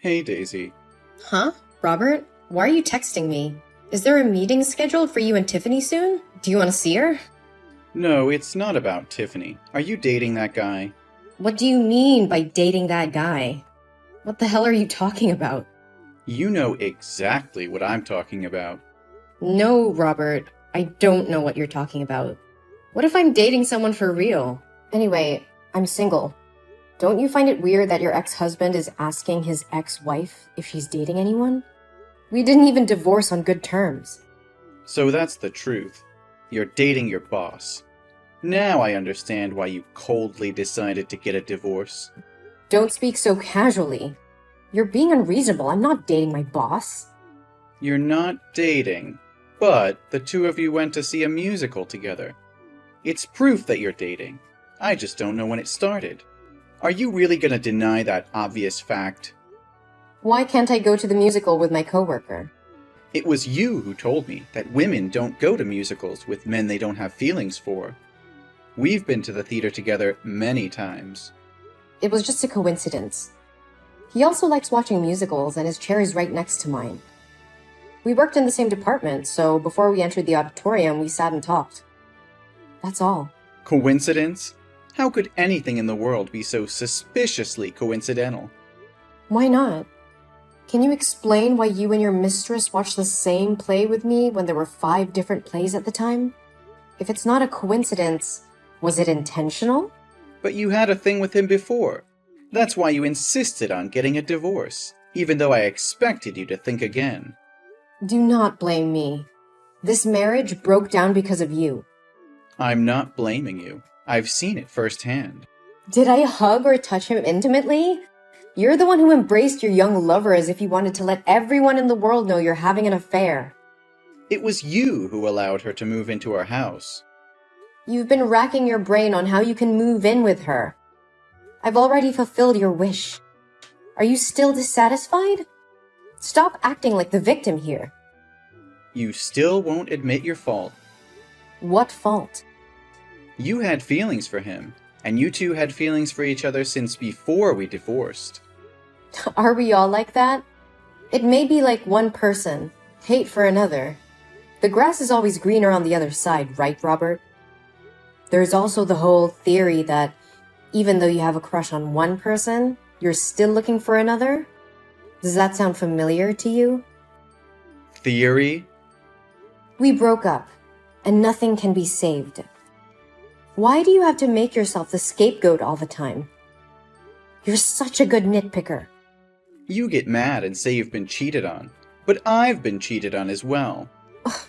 Hey, Daisy. Huh? Robert? Why are you texting me? Is there a meeting scheduled for you and Tiffany soon? Do you want to see her? No, it's not about Tiffany. Are you dating that guy? What do you mean by dating that guy? What the hell are you talking about? You know exactly what I'm talking about. No, Robert. I don't know what you're talking about. What if I'm dating someone for real? Anyway, I'm single. Don't you find it weird that your ex-husband is asking his ex-wife if she's dating anyone? We didn't even divorce on good terms. So that's the truth. You're dating your boss. Now I understand why you coldly decided to get a divorce. Don't speak so casually. You're being unreasonable. I'm not dating my boss. You're not dating, but the two of you went to see a musical together. It's proof that you're dating. I just don't know when it started. Are you really gonna deny that obvious fact? Why can't I go to the musical with my coworker? It was you who told me that women don't go to musicals with men they don't have feelings for. We've been to the theater together many times. It was just a coincidence. He also likes watching musicals, and his chair is right next to mine. We worked in the same department, so before we entered the auditorium, we sat and talked. That's all. Coincidence? How could anything in the world be so suspiciously coincidental? Why not? Can you explain why you and your mistress watched the same play with me when there were 5 different plays at the time? If it's not a coincidence, was it intentional? But you had a thing with him before. That's why you insisted on getting a divorce, even though I expected you to think again. Do not blame me. This marriage broke down because of you. I'm not blaming you. I've seen it firsthand. Did I hug or touch him intimately? You're the one who embraced your young lover as if you wanted to let everyone in the world know you're having an affair. It was you who allowed her to move into our house. You've been racking your brain on how you can move in with her. I've already fulfilled your wish. Are you still dissatisfied? Stop acting like the victim here. You still won't admit your fault. What fault? You had feelings for him, and you two had feelings for each other since before we divorced. Are we all like that? It may be like one person, hate for another. The grass is always greener on the other side, right, Robert? There's also the whole theory that even though you have a crush on one person, you're still looking for another? Does that sound familiar to you? Theory? We broke up, and nothing can be saved. Why do you have to make yourself the scapegoat all the time? You're such a good nitpicker. You get mad and say you've been cheated on, but I've been cheated on as well.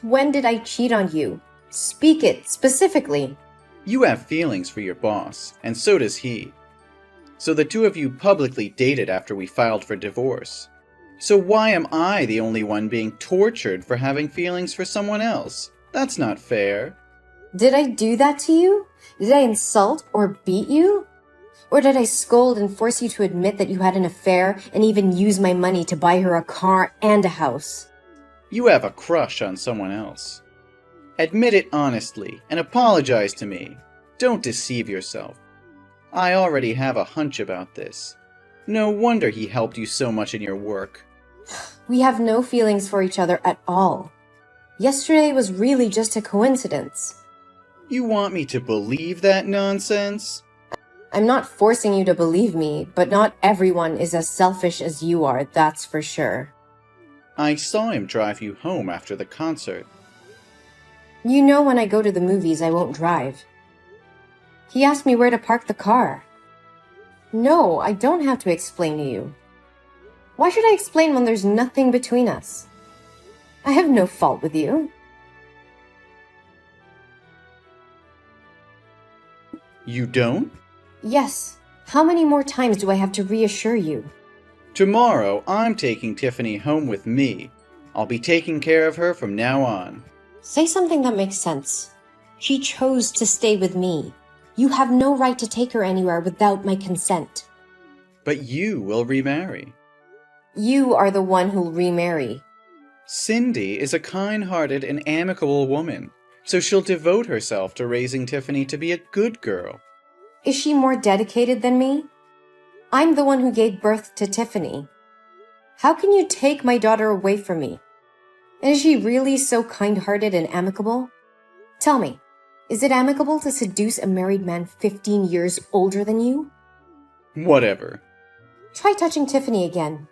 When did I cheat on you? Speak it, specifically. You have feelings for your boss, and so does he. So the two of you publicly dated after we filed for divorce. So why am I the only one being tortured for having feelings for someone else? That's not fair. Did I do that to you? Did I insult or beat you? Or did I scold and force you to admit that you had an affair and even use my money to buy her a car and a house? You have a crush on someone else. Admit it honestly and apologize to me. Don't deceive yourself. I already have a hunch about this. No wonder he helped you so much in your work. We have no feelings for each other at all. Yesterday was really just a coincidence. You want me to believe that nonsense? I'm not forcing you to believe me, but not everyone is as selfish as you are, that's for sure. I saw him drive you home after the concert. You know when I go to the movies, I won't drive. He asked me where to park the car. No, I don't have to explain to you. Why should I explain when there's nothing between us? I have no fault with you. You don't? Yes. How many more times do I have to reassure you? Tomorrow, I'm taking Tiffany home with me. I'll be taking care of her from now on. Say something that makes sense. She chose to stay with me. You have no right to take her anywhere without my consent. But you will remarry. You are the one who'll remarry. Cindy is a kind-hearted and amicable woman, so she'll devote herself to raising Tiffany to be a good girl. Is she more dedicated than me? I'm the one who gave birth to Tiffany. How can you take my daughter away from me? And is she really so kind-hearted and amicable? Tell me, is it amicable to seduce a married man 15 years older than you? Whatever. Try touching Tiffany again.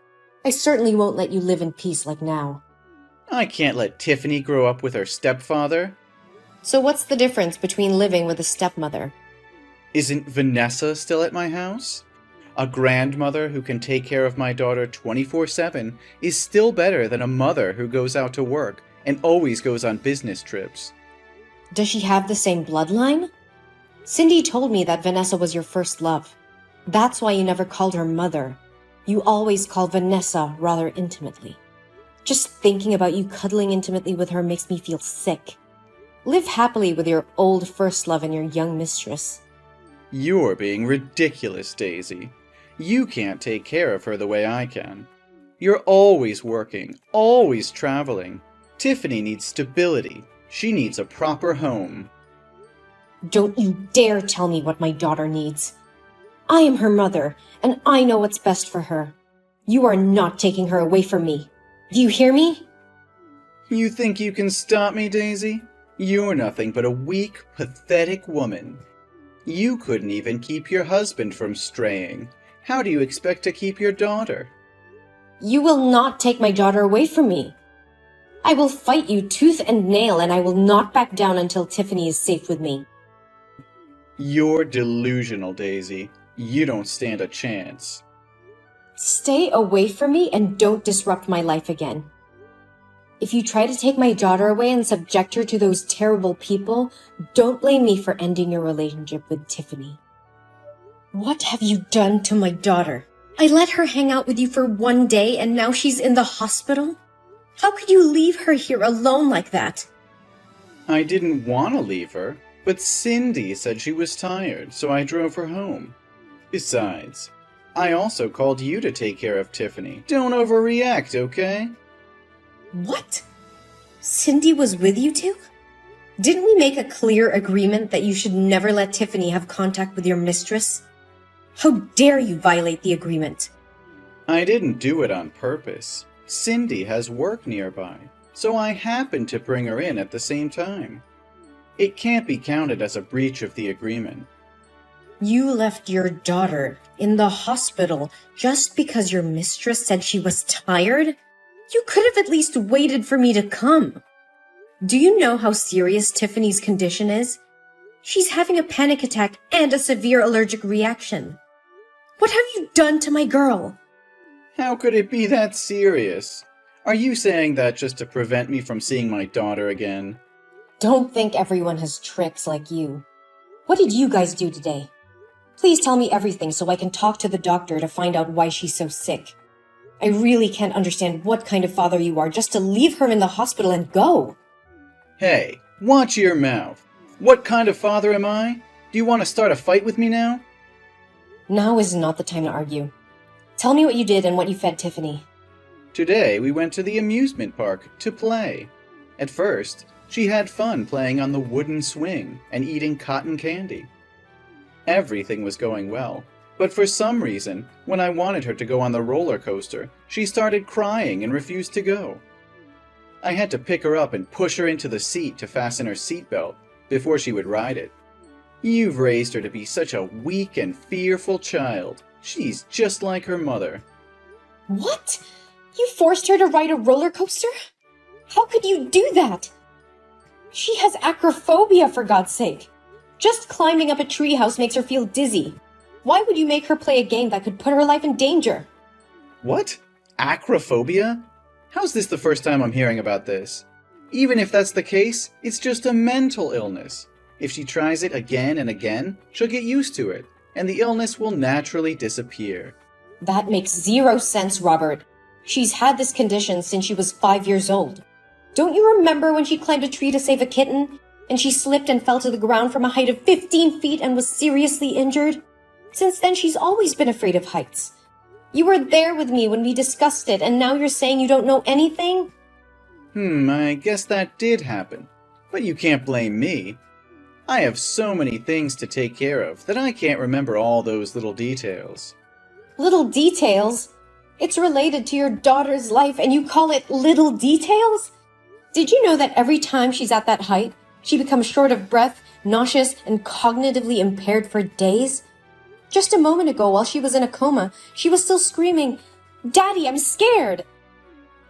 I certainly won't let you live in peace like now. I can't let Tiffany grow up with her stepfather. So what's the difference between living with a stepmother? Isn't Vanessa still at my house? A grandmother who can take care of my daughter 24/7 is still better than a mother who goes out to work and always goes on business trips. Does she have the same bloodline? Cindy told me that Vanessa was your first love. That's why you never called her mother. You always called Vanessa rather intimately. Just thinking about you cuddling intimately with her makes me feel sick. Live happily with your old first love and your young mistress. You're being ridiculous, Daisy. You can't take care of her the way I can. You're always working, always traveling. Tiffany needs stability. She needs a proper home. Don't you dare tell me what my daughter needs. I am her mother, and I know what's best for her. You are not taking her away from me. Do you hear me? You think you can stop me, Daisy? You're nothing but a weak, pathetic woman. You couldn't even keep your husband from straying. How do you expect to keep your daughter? You will not take my daughter away from me. I will fight you tooth and nail, and I will not back down until Tiffany is safe with me. You're delusional, Daisy. You don't stand a chance. Stay away from me and don't disrupt my life again. If you try to take my daughter away and subject her to those terrible people, don't blame me for ending your relationship with Tiffany. What have you done to my daughter? I let her hang out with you for one day and now she's in the hospital? How could you leave her here alone like that? I didn't want to leave her, but Cindy said she was tired, so I drove her home. Besides, I also called you to take care of Tiffany. Don't overreact, okay? What? Cindy was with you two? Didn't we make a clear agreement that you should never let Tiffany have contact with your mistress? How dare you violate the agreement? I didn't do it on purpose. Cindy has work nearby, so I happened to bring her in at the same time. It can't be counted as a breach of the agreement. You left your daughter in the hospital just because your mistress said she was tired? You could have at least waited for me to come. Do you know how serious Tiffany's condition is? She's having a panic attack and a severe allergic reaction. What have you done to my girl? How could it be that serious? Are you saying that just to prevent me from seeing my daughter again? Don't think everyone has tricks like you. What did you guys do today? Please tell me everything so I can talk to the doctor to find out why she's so sick. I really can't understand what kind of father you are just to leave her in the hospital and go. Hey, watch your mouth. What kind of father am I? Do you want to start a fight with me now? Now is not the time to argue. Tell me what you did and what you fed Tiffany. Today we went to the amusement park to play. At first, she had fun playing on the wooden swing and eating cotton candy. Everything was going well, but for some reason, when I wanted her to go on the roller coaster, she started crying and refused to go. I had to pick her up and push her into the seat to fasten her seatbelt before she would ride it. You've raised her to be such a weak and fearful child. She's just like her mother. What? You forced her to ride a roller coaster? How could you do that? She has acrophobia, for God's sake. Just climbing up a treehouse makes her feel dizzy. Why would you make her play a game that could put her life in danger? What? Acrophobia? How's this the first time I'm hearing about this? Even if that's the case, it's just a mental illness. If she tries it again and again, she'll get used to it, and the illness will naturally disappear. That makes zero sense, Robert. She's had this condition since she was 5 years old. Don't you remember when she climbed a tree to save a kitten, and she slipped and fell to the ground from a height of 15 feet and was seriously injured? Since then, she's always been afraid of heights. You were there with me when we discussed it, and now you're saying you don't know anything? I guess that did happen. But you can't blame me. I have so many things to take care of that I can't remember all those little details. Little details? It's related to your daughter's life and you call it little details? Did you know that every time she's at that height, she becomes short of breath, nauseous, and cognitively impaired for days? Just a moment ago, while she was in a coma, she was still screaming, "Daddy, I'm scared!"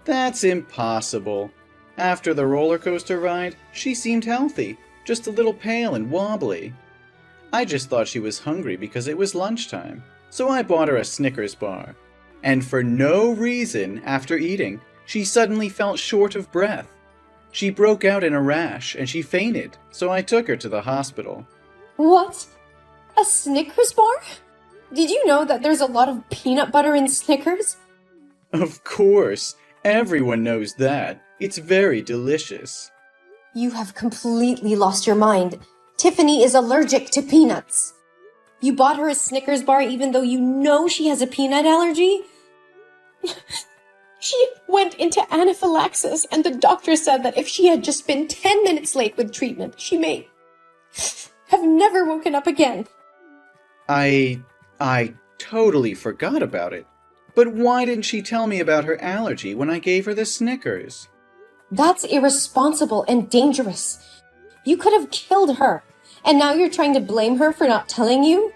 That's impossible. After the roller coaster ride, she seemed healthy, just a little pale and wobbly. I just thought she was hungry because it was lunchtime, so I bought her a Snickers bar. And for no reason, after eating, she suddenly felt short of breath. She broke out in a rash and she fainted, so I took her to the hospital. What? A Snickers bar? Did you know that there's a lot of peanut butter in Snickers? Of course, everyone knows that. It's very delicious. You have completely lost your mind. Tiffany is allergic to peanuts. You bought her a Snickers bar even though you know she has a peanut allergy? She went into anaphylaxis, and the doctor said that if she had just been 10 minutes late with treatment, she may have never woken up again. I totally forgot about it. But why didn't she tell me about her allergy when I gave her the Snickers? That's irresponsible and dangerous. You could have killed her, and now you're trying to blame her for not telling you?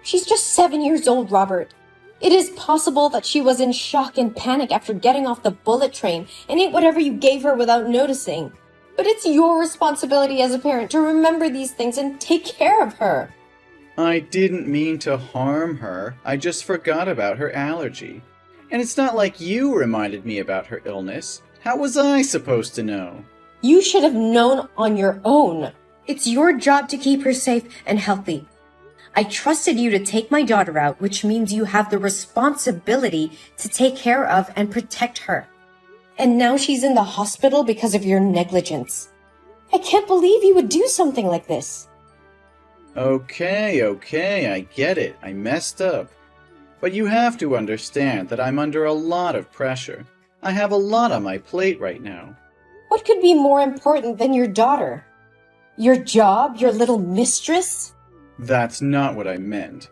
She's just 7 years old, Robert. It is possible that she was in shock and panic after getting off the bullet train and ate whatever you gave her without noticing. But it's your responsibility as a parent to remember these things and take care of her. I didn't mean to harm her. I just forgot about her allergy. And it's not like you reminded me about her illness. How was I supposed to know? You should have known on your own. It's your job to keep her safe and healthy. I trusted you to take my daughter out, which means you have the responsibility to take care of and protect her. And now she's in the hospital because of your negligence. I can't believe you would do something like this. Okay, I get it. I messed up. But you have to understand that I'm under a lot of pressure. I have a lot on my plate right now. What could be more important than your daughter? Your job, your little mistress? That's not what I meant.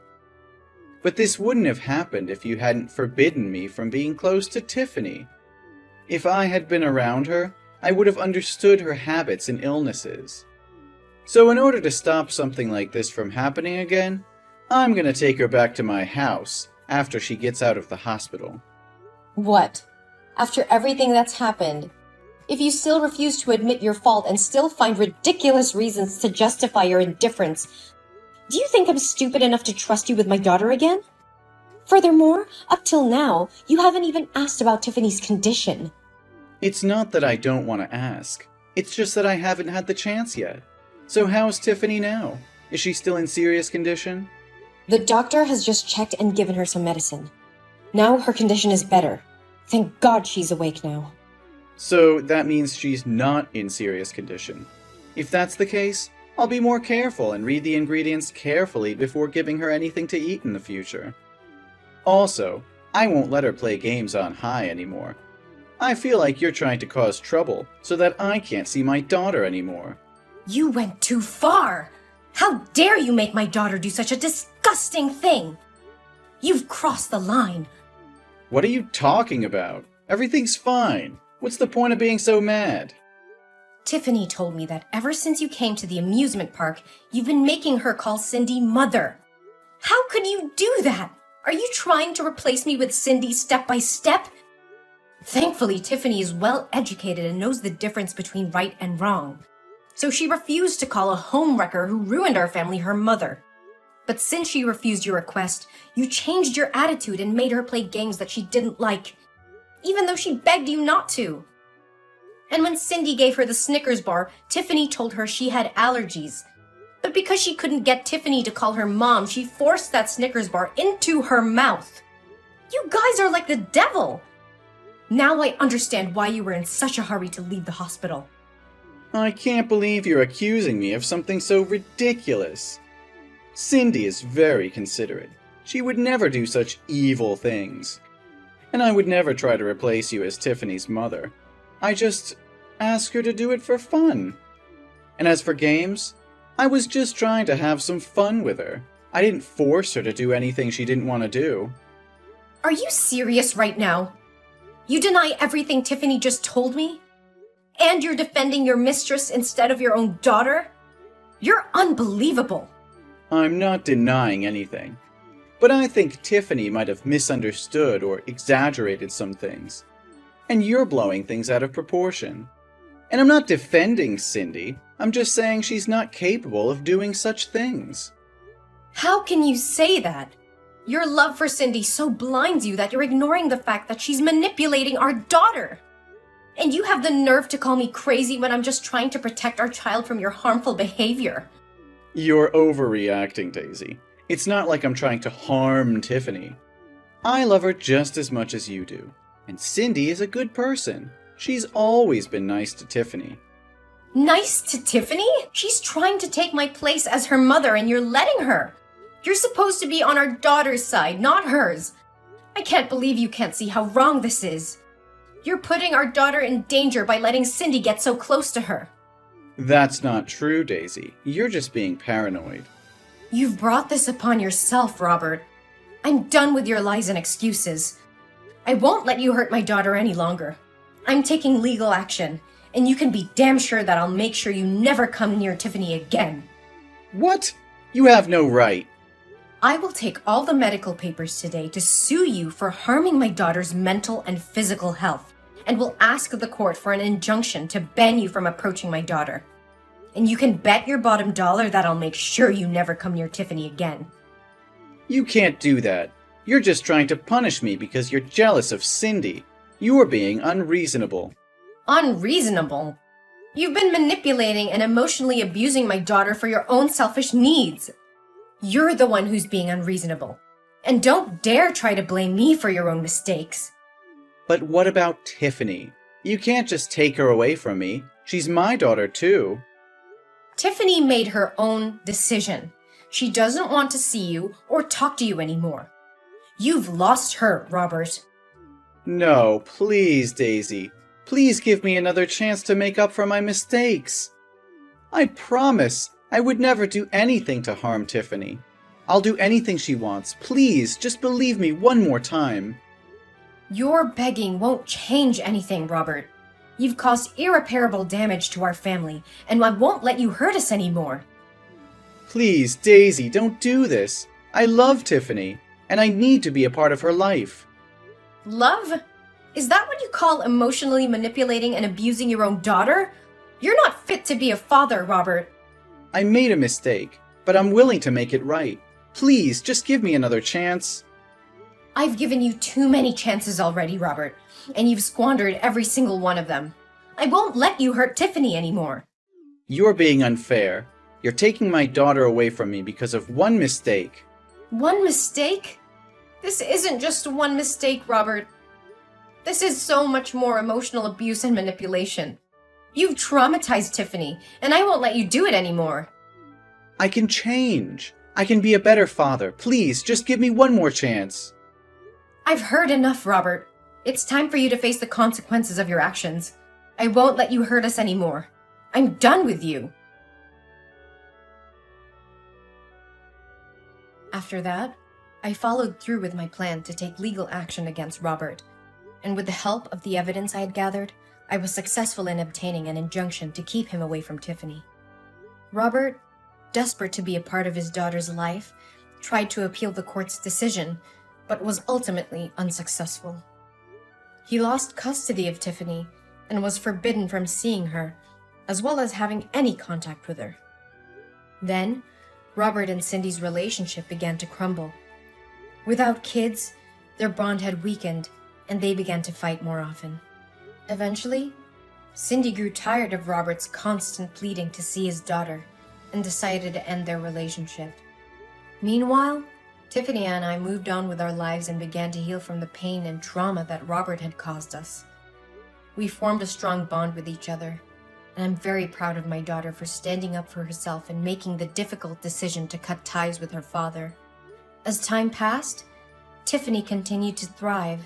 But this wouldn't have happened if you hadn't forbidden me from being close to Tiffany. If I had been around her, I would have understood her habits and illnesses. So in order to stop something like this from happening again, I'm gonna take her back to my house after she gets out of the hospital. What? After everything that's happened, if you still refuse to admit your fault and still find ridiculous reasons to justify your indifference, do you think I'm stupid enough to trust you with my daughter again? Furthermore, up till now, you haven't even asked about Tiffany's condition. It's not that I don't want to ask. It's just that I haven't had the chance yet. So how's Tiffany now? Is she still in serious condition? The doctor has just checked and given her some medicine. Now her condition is better. Thank God she's awake now. So that means she's not in serious condition. If that's the case, I'll be more careful and read the ingredients carefully before giving her anything to eat in the future. Also, I won't let her play games on high anymore. I feel like you're trying to cause trouble so that I can't see my daughter anymore. You went too far! How dare you make my daughter do such a disgusting thing! You've crossed the line. What are you talking about? Everything's fine. What's the point of being so mad? Tiffany told me that ever since you came to the amusement park, you've been making her call Cindy mother. How could you do that? Are you trying to replace me with Cindy step by step? Thankfully, Tiffany is well educated and knows the difference between right and wrong. So she refused to call a homewrecker who ruined our family her mother. But since she refused your request, you changed your attitude and made her play games that she didn't like, even though she begged you not to. And when Cindy gave her the Snickers bar, Tiffany told her she had allergies. But because she couldn't get Tiffany to call her mom, she forced that Snickers bar into her mouth. You guys are like the devil! Now I understand why you were in such a hurry to leave the hospital. I can't believe you're accusing me of something so ridiculous. Cindy is very considerate. She would never do such evil things. And I would never try to replace you as Tiffany's mother. I just asked her to do it for fun. And as for games, I was just trying to have some fun with her. I didn't force her to do anything she didn't want to do. Are you serious right now? You deny everything Tiffany just told me? And you're defending your mistress instead of your own daughter? You're unbelievable. I'm not denying anything, but I think Tiffany might have misunderstood or exaggerated some things. And you're blowing things out of proportion. And I'm not defending Cindy, I'm just saying she's not capable of doing such things. How can you say that? Your love for Cindy so blinds you that you're ignoring the fact that she's manipulating our daughter. And you have the nerve to call me crazy when I'm just trying to protect our child from your harmful behavior. You're overreacting, Daisy. It's not like I'm trying to harm Tiffany. I love her just as much as you do. And Cindy is a good person. She's always been nice to Tiffany. Nice to Tiffany? She's trying to take my place as her mother and you're letting her. You're supposed to be on our daughter's side, not hers. I can't believe you can't see how wrong this is. You're putting our daughter in danger by letting Cindy get so close to her. That's not true, Daisy. You're just being paranoid. You've brought this upon yourself, Robert. I'm done with your lies and excuses. I won't let you hurt my daughter any longer. I'm taking legal action, and you can be damn sure that I'll make sure you never come near Tiffany again. What? You have no right. I will take all the medical papers today to sue you for harming my daughter's mental and physical health, and will ask the court for an injunction to ban you from approaching my daughter. And you can bet your bottom dollar that I'll make sure you never come near Tiffany again. You can't do that. You're just trying to punish me because you're jealous of Cindy. You're being unreasonable. Unreasonable? You've been manipulating and emotionally abusing my daughter for your own selfish needs. You're the one who's being unreasonable. And don't dare try to blame me for your own mistakes. But what about Tiffany? You can't just take her away from me. She's my daughter too. Tiffany made her own decision. She doesn't want to see you or talk to you anymore. You've lost her, Robert. No, please, Daisy. Please give me another chance to make up for my mistakes. I promise I would never do anything to harm Tiffany. I'll do anything she wants. Please, just believe me one more time. Your begging won't change anything, Robert. You've caused irreparable damage to our family, and I won't let you hurt us anymore. Please, Daisy, don't do this. I love Tiffany, and I need to be a part of her life. Love? Is that what you call emotionally manipulating and abusing your own daughter? You're not fit to be a father, Robert. I made a mistake, but I'm willing to make it right. Please, just give me another chance. I've given you too many chances already, Robert, and you've squandered every single one of them. I won't let you hurt Tiffany anymore. You're being unfair. You're taking my daughter away from me because of one mistake. One mistake? This isn't just one mistake, Robert. This is so much more emotional abuse and manipulation. You've traumatized Tiffany, and I won't let you do it anymore. I can change. I can be a better father. Please, just give me one more chance. I've heard enough, Robert. It's time for you to face the consequences of your actions. I won't let you hurt us anymore. I'm done with you. After that, I followed through with my plan to take legal action against Robert, and with the help of the evidence I had gathered, I was successful in obtaining an injunction to keep him away from Tiffany. Robert, desperate to be a part of his daughter's life, tried to appeal the court's decision, but was ultimately unsuccessful. He lost custody of Tiffany and was forbidden from seeing her, as well as having any contact with her. Then, Robert and Cindy's relationship began to crumble. Without kids, their bond had weakened, and they began to fight more often. Eventually, Cindy grew tired of Robert's constant pleading to see his daughter and decided to end their relationship. Meanwhile, Tiffany and I moved on with our lives and began to heal from the pain and trauma that Robert had caused us. We formed a strong bond with each other, and I'm very proud of my daughter for standing up for herself and making the difficult decision to cut ties with her father. As time passed, Tiffany continued to thrive,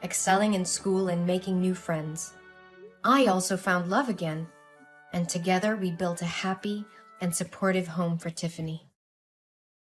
excelling in school and making new friends. I also found love again, and together we built a happy and supportive home for Tiffany.